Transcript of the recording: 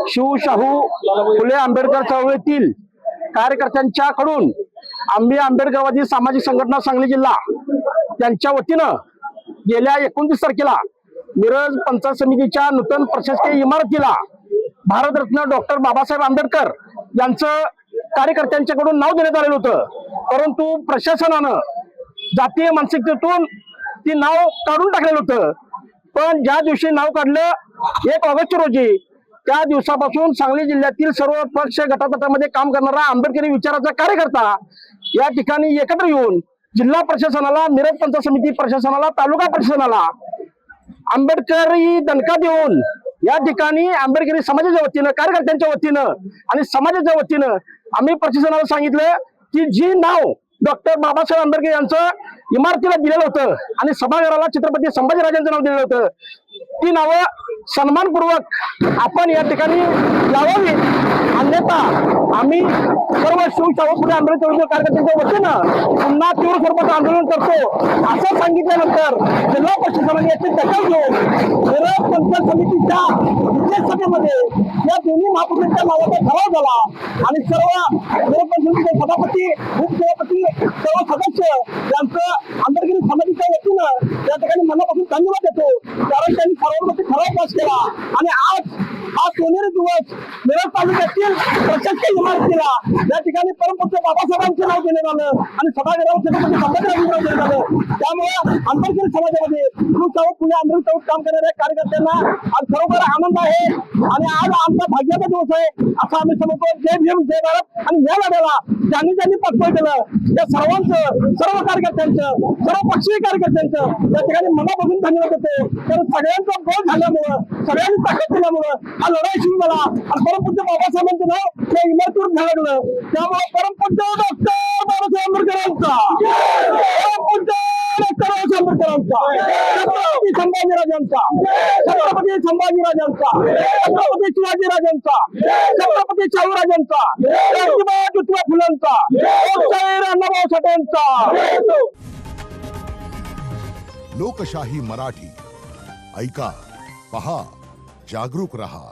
शिवशाहू फुले आंबेडकर चळवळीतील कार्यकर्त्यांच्याकडून आम्ही आंबेडकरवादी सामाजिक संघटना सांगली जिल्हा त्यांच्या वतीनं गेल्या 29 तारखेला मिरज पंचायत समितीच्या नूतन प्रशासकीय इमारतीला भारतरत्न डॉक्टर बाबासाहेब आंबेडकर यांचं कार्यकर्त्यांच्याकडून नाव देण्यात आलेलं होतं, परंतु प्रशासनानं जातीय मानसिकतेतून ती नाव काढून टाकलेलं होतं. पण ज्या दिवशी नाव काढलं 1 ऑगस्ट रोजी, त्या दिवसापासून सांगली जिल्ह्यातील सर्व पक्ष गटातटामध्ये काम करणारा आंबेडकरी विचाराचा कार्यकर्ता या ठिकाणी एकत्र येऊन जिल्हा प्रशासनाला, मिरज पंचायत समिती प्रशासनाला, तालुका प्रशासनाला आंबेडकरी दणका देऊन या ठिकाणी आंबेडकरी समाजाच्या वतीनं, कार्यकर्त्यांच्या वतीनं आणि समाजाच्या वतीनं आम्ही प्रशासनाला सांगितलं की जी नाव डॉक्टर बाबासाहेब आंबेडकर यांचं इमारतीला दिलेलं होतं आणि सभागृहाला छत्रपती संभाजीराजांचं नाव दिलेलं होतं, ती नावं सन्मानपूर्वक आपण या ठिकाणी लावावी, अन्यथा आम्ही सर्व शिवशाहू फुले आंबेडकर कार्यकर्त्यांच्या वतीनं पुन्हा तीव्र स्वरूपाचं आंदोलन करतो असं सांगितल्यानंतर जिल्हा प्रशासनाने याची दखल घेऊन मिरज पंचायत समितीच्या विशेष सभेमध्ये या दोन्ही महापुरुषांच्या नावाचा ठराव झाला आणि सर्व मिरज पंचायत समितीचे सभापती, उपसभापती, सर्व सदस्य यांचं आंबेडकरी समाजाच्या वतीनं या ठिकाणी मनापासून धन्यवाद देतो, कारण त्यांनी सर्वांमध्ये ठराव पास केला आणि आज हा सोनेरी दिवस मिरज तालुक्यातील प्रशासकीय इमारतीला या ठिकाणी परमपूज्य बाबासाहेबांचे नाव देण्यात आलं आणि सभागृहावर छत्रपती संभाजीराजांचे नाव देण्यात आलं. त्यामुळे आंबेडकरी समाजामध्ये शिवशाहू फुले आंबेडकर काम करणाऱ्या कार्यकर्त्यांना आज खरोखर आनंद आहे आणि आज आमचा भाग्याचा दिवस आहे असं आम्ही समजतो. जय भीम, जय भारत. आणि या लढ्याला ज्यांनी ज्यांनी पाठबळ केलं त्या सर्वांचं, सर्व कार्यकर्त्यांचं, सर्व पक्षीय कार्यकर्त्यांचं या ठिकाणी मनापासून धन्यवाद देतो. तर सगळ्यांचा बळ झाल्यामुळं, सगळ्यांनी ताकद दिल्यामुळं हा लढाई सुरू झाला आणि परमपूज्य बाबासाहेबांचं नाव त्या इमारतीवर झळकलं. त्यामुळे परमपूज्य डॉक्टर बाबासाहेब आंबेडकरांचा, परमपूज्य डॉक्टर बाबासाहेब आंबेडकरांचा, छत्रपती संभाजीराजांचा, छत्रपती संभाजीराजांचा, छत्रपती शिवाजीराजांचा, छत्रपती शाहूराजांचा, ज्योतिबा फुलांचा, अण्णाभाऊ साठेंचा. लोकशाही मराठी ऐका, पहा, जागरूक रहा.